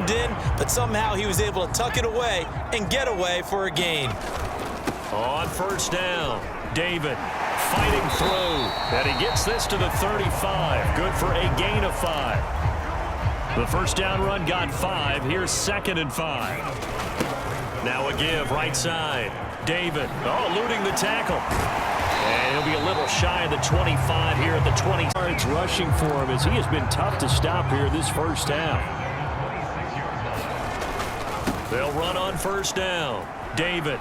zoomed in, but somehow he was able to tuck it away and get away for a gain. On first down, David fighting through, and he gets this to the 35. Good for a gain of 5. The first down run got 5. Here's 2nd and 5. Now a give, right side. David, eluding the tackle. And he'll be a little shy of the 25 here at the 20. Yards rushing for him as he has been tough to stop here this first half. They'll run on first down. David.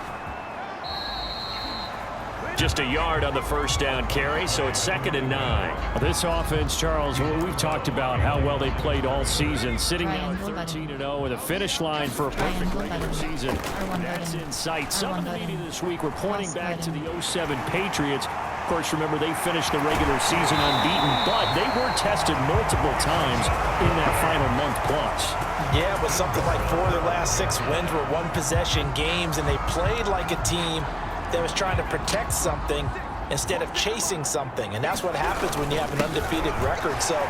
Just a yard on the first down carry, so it's 2nd and 9. This offense, Charles, we've talked about how well they played all season, sitting now at 13-0 with a finish line for a perfect regular season. That's in sight. Some of the media this week were pointing back to the 07 Patriots. Of course, remember, they finished the regular season unbeaten, but they were tested multiple times in that final month plus. Yeah, but something like 4 of their last 6 wins were one-possession games, and they played like a team that was trying to protect something instead of chasing something. And that's what happens when you have an undefeated record. So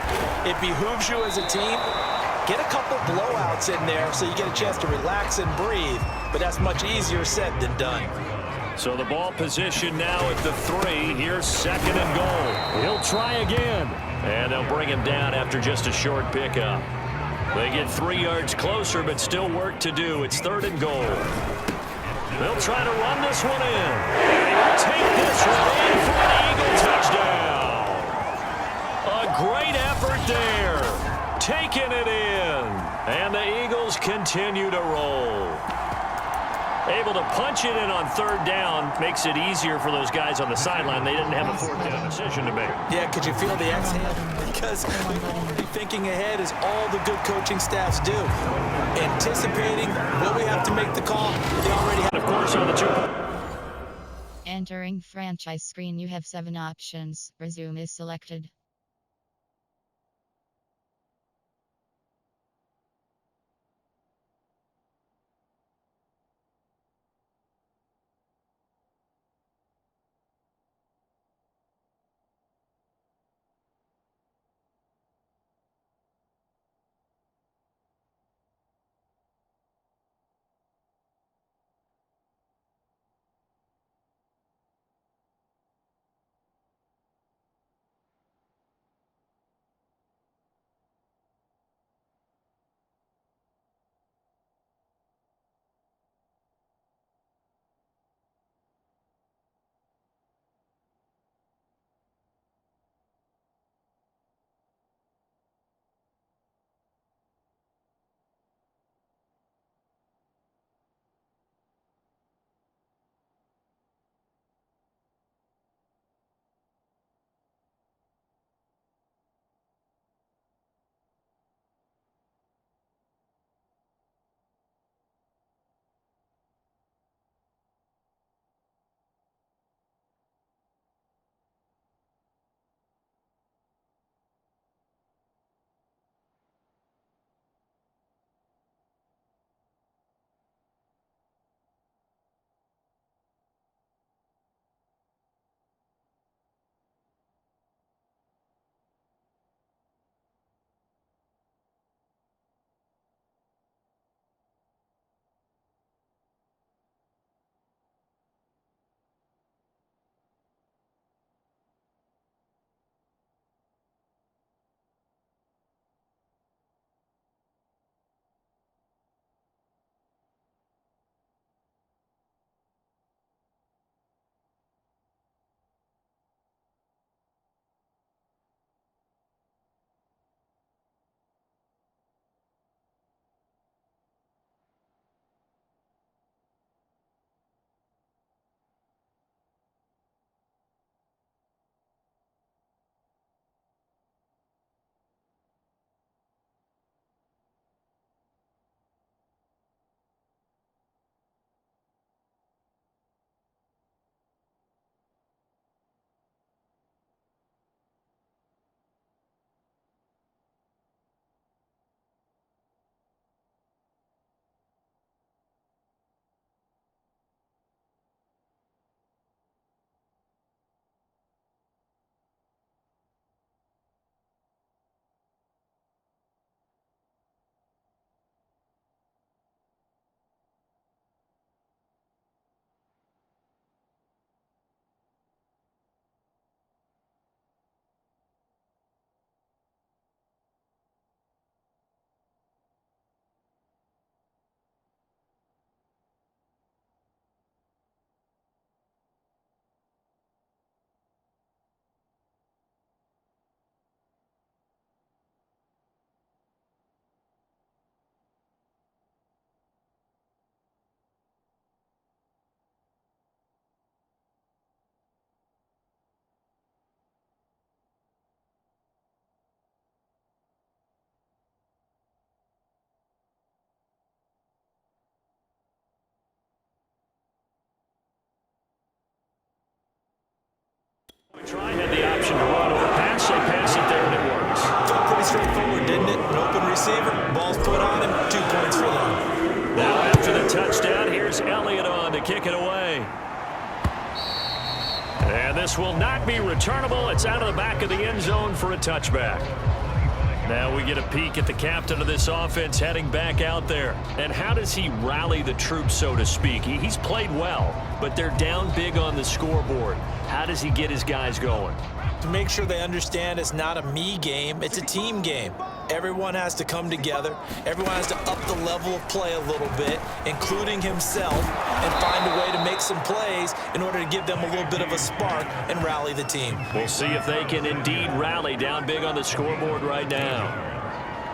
it behooves you as a team, get a couple blowouts in there so you get a chance to relax and breathe. But that's much easier said than done. So the ball position now at the 3. Here's 2nd and goal. He'll try again. And they'll bring him down after just a short pickup. They get 3 yards closer, but still work to do. It's 3rd and goal. They'll try to run this one in. And he will take this one in for an Eagle touchdown. A great effort there. Taking it in. And the Eagles continue to roll. Able to punch it in on 3rd down makes it easier for those guys on the sideline. They didn't have a 4th down decision to make. Yeah, could you feel the exhale? Because thinking ahead is all the good coaching staffs do. Anticipating, will we have to make the call? They already have. Of course, on the 2. Entering franchise screen, you have 7 options. Resume is selected. option to run or pass. They pass it there, and it works. Felt pretty straightforward, didn't it? An open receiver, ball's put on him, 2 points for them. Now after the touchdown, here's Elliott on to kick it away. And this will not be returnable. It's out of the back of the end zone for a touchback. Now we get a peek at the captain of this offense heading back out there. And how does he rally the troops, so to speak? He's played well, but they're down big on the scoreboard. How does he get his guys going? To make sure they understand it's not a me game, it's a team game. Everyone has to come together. Everyone has to up the level of play a little bit, including himself, and find a way to make some plays in order to give them a little bit of a spark and rally the team. We'll see if they can indeed rally down big on the scoreboard right now.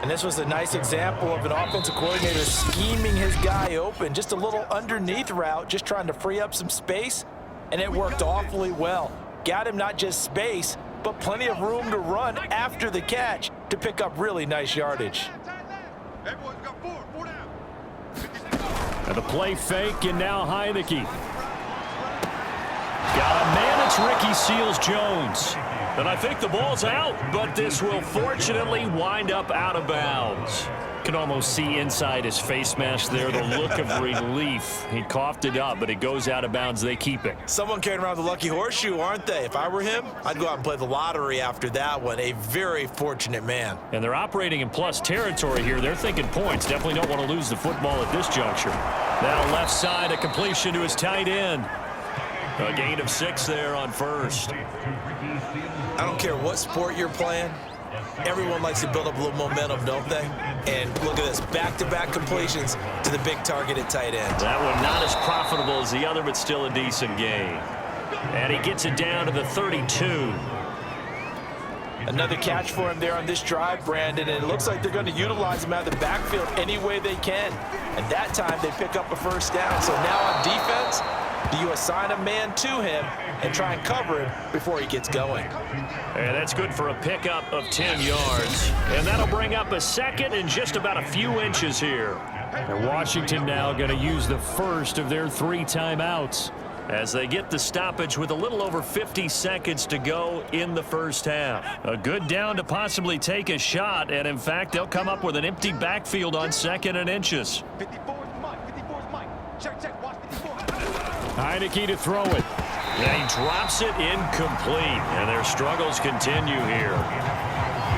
And this was a nice example of an offensive coordinator scheming his guy open. Just a little underneath route, just trying to free up some space, and it worked awfully well. Got him not just space, but plenty of room to run after the catch to pick up really nice yardage. And the play fake, and now Heineke. Got a man, it's Ricky Seals-Jones. And I think the ball's out, but this will fortunately wind up out of bounds. Can almost see inside his face mask there, the look of relief. He coughed it up, but it goes out of bounds. They keep it. Someone carrying around the lucky horseshoe, aren't they? If I were him, I'd go out and play the lottery after that one. A very fortunate man. And they're operating in plus territory here. They're thinking points. Definitely don't want to lose the football at this juncture. Now left side, a completion to his tight end. A gain of 6 there on first. I don't care what sport you're playing. Everyone likes to build up a little momentum, don't they? And look at this, back-to-back completions to the big target at tight end. That one not as profitable as the other, but still a decent gain. And he gets it down to the 32. Another catch for him there on this drive, Brandon, and it looks like they're going to utilize him out of the backfield any way they can. And that time they pick up a first down. So now on defense, do you assign a man to him and try and cover him before he gets going? And that's good for a pickup of 10 yards. And that'll bring up a second and just about a few inches here. And Washington now going to use the first of their 3 timeouts as they get the stoppage with a little over 50 seconds to go in the first half. A good down to possibly take a shot, and in fact, they'll come up with an empty backfield on 2nd and inches. Heineke to throw it. And he drops it incomplete, and their struggles continue here.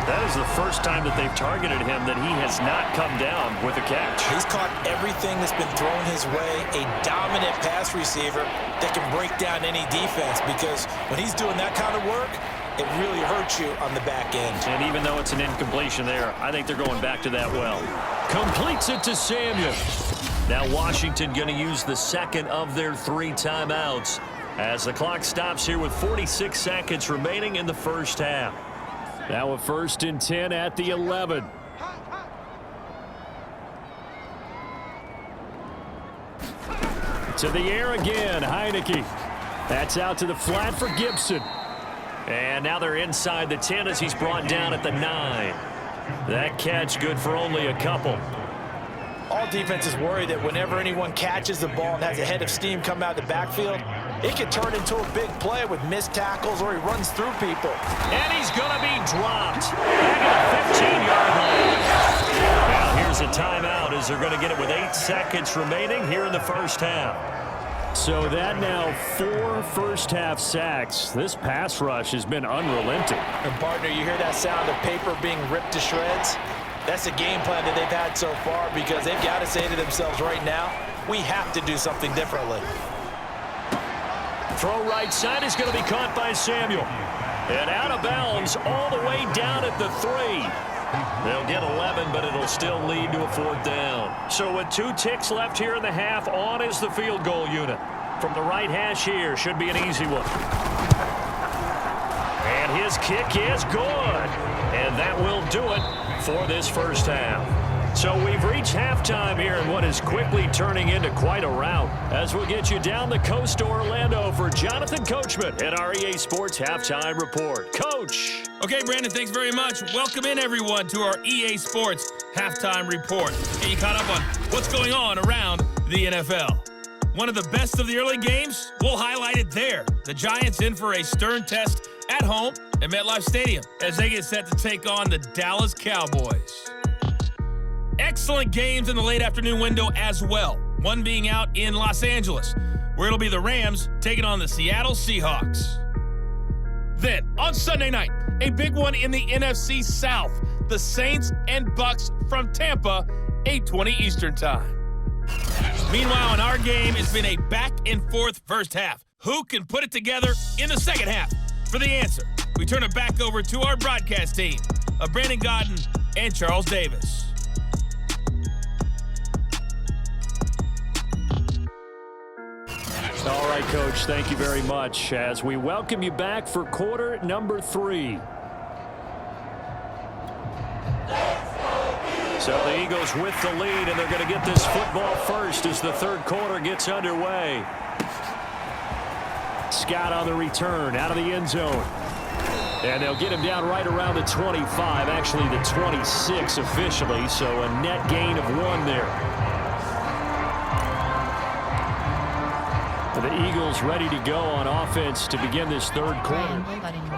That is the first time that they've targeted him that he has not come down with a catch. He's caught everything that's been thrown his way, a dominant pass receiver that can break down any defense, because when he's doing that kind of work, it really hurts you on the back end. And even though it's an incompletion there, I think they're going back to that well. Completes it to Samuel. Now Washington going to use the second of their 3 timeouts as the clock stops here with 46 seconds remaining in the first half. Now a 1st and 10 at the 11. To the air again, Heineke. That's out to the flat for Gibson. And now they're inside the 10 as he's brought down at the 9. That catch good for only a couple. All defenses worry that whenever anyone catches the ball and has a head of steam come out of the backfield, it can turn into a big play with missed tackles or he runs through people. And he's going to be dropped. Back at the 15-yard line. Now here's a timeout as they're going to get it with 8 seconds remaining here in the first half. So that now 4 first-half sacks. This pass rush has been unrelenting. And partner, you hear that sound of paper being ripped to shreds? That's the game plan that they've had so far, because they've got to say to themselves right now, we have to do something differently. Throw right side is going to be caught by Samuel. And out of bounds all the way down at the 3. They'll get 11, but it'll still lead to a 4th down. So with 2 ticks left here in the half, on is the field goal unit. From the right hash here, should be an easy one. And his kick is good. And that will do it for this first half. So we've reached halftime here in what is quickly turning into quite a rout, as we'll get you down the coast to Orlando for Jonathan Coachman at our EA Sports Halftime Report. Coach. Okay, Brandon, thanks very much. Welcome in, everyone, to our EA Sports Halftime Report. Get you caught up on what's going on around the NFL. One of the best of the early games, we'll highlight it there. The Giants in for a stern test at home at MetLife Stadium as they get set to take on the Dallas Cowboys. Excellent games in the late afternoon window as well, one being out in Los Angeles, where it'll be the Rams taking on the Seattle Seahawks. Then, on Sunday night, a big one in the NFC South, the Saints and Bucks from Tampa, 8:20 Eastern Time. Meanwhile, in our game, it's been a back-and-forth first half. Who can put it together in the second half? For the answer, we turn it back over to our broadcast team of Brandon Godden and Charles Davis. All right, Coach, thank you very much as we welcome you back for quarter number 3. So the Eagles with the lead, and they're going to get this football first as the third quarter gets underway. Scott on the return out of the end zone. And they'll get him down right around the 25, actually the 26 officially, so a net gain of 1 there. The Eagles ready to go on offense to begin this third quarter.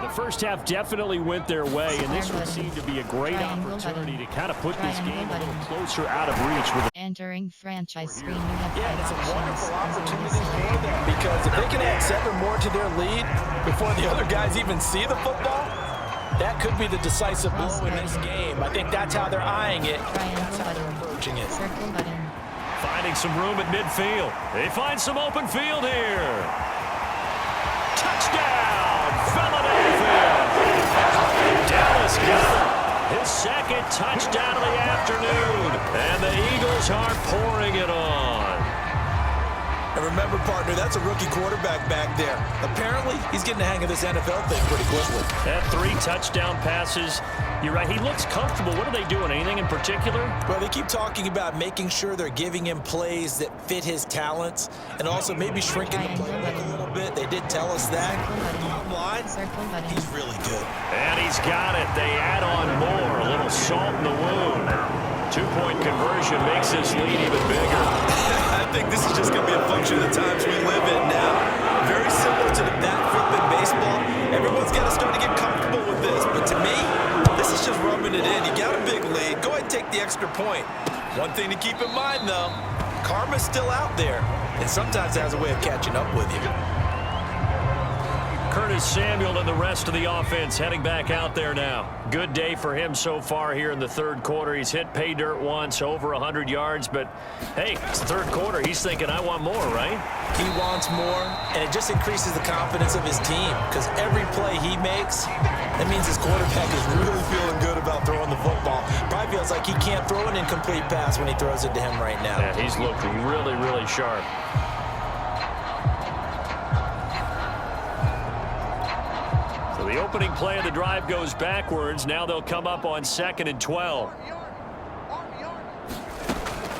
The first half definitely went their way, and this would seem to be a great opportunity to kind of put this game a little closer out of reach. With entering franchise screen, it's a wonderful opportunity for them because if they can add 7 more to their lead before the other guys even see the football, that could be the decisive blow in this game. I think that's how they're eyeing it. That's how they're approaching it. Circle button. Finding some room at midfield. They find some open field here. Touchdown, Philadelphia. Dallas got his second touchdown of the afternoon. And the Eagles are pouring it on. And remember, partner, that's a rookie quarterback back there. Apparently, he's getting the hang of this NFL thing pretty quickly. That 3 touchdown passes. You're right. He looks comfortable. What are they doing? Anything in particular? Well, they keep talking about making sure they're giving him plays that fit his talents and also maybe shrinking the playbook a little bit. They did tell us that. Bottom line, he's really good. And he's got it. They add on more. A little salt in the wound. 2-point conversion makes this lead even bigger. I think this is just going to be a function of the times we live in now. Very similar to the bat flip in baseball. Everyone's got to start to get comfortable with this. But to me, this is just rubbing it in. You got a big lead. Go ahead and take the extra point. One thing to keep in mind, though, karma's still out there. And sometimes it has a way of catching up with you. Curtis Samuel and the rest of the offense heading back out there now. Good day for him so far here in the third quarter. He's hit pay dirt once, over 100 yards. But, hey, it's the third quarter. He's thinking, I want more, right? He wants more, and it just increases the confidence of his team because every play he makes, that means his quarterback is really feeling good about throwing the football. Probably feels like he can't throw an incomplete pass when he throws it to him right now. Yeah, he's looking really, really sharp. The opening play of the drive goes backwards. Now they'll come up on 2nd and 12.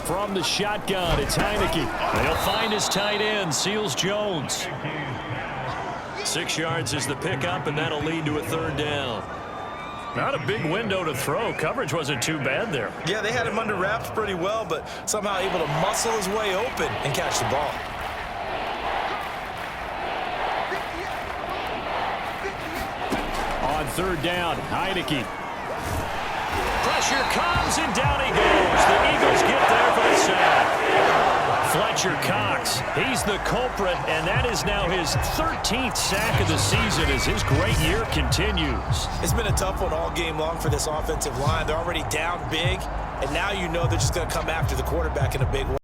from the shotgun, it's Heineke. They'll find his tight end, Seals Jones. 6 yards is the pickup, and that'll lead to a 3rd down. Not a big window to throw. Coverage wasn't too bad there. Yeah, they had him under wraps pretty well, but somehow able to muscle his way open and catch the ball. On 3rd down, Heineke. Pressure comes, and down he goes. The Eagles get there for the sack. Fletcher Cox, he's the culprit, and that is now his 13th sack of the season as his great year continues. It's been a tough one all game long for this offensive line. They're already down big, and now you know they're just going to come after the quarterback in a big way.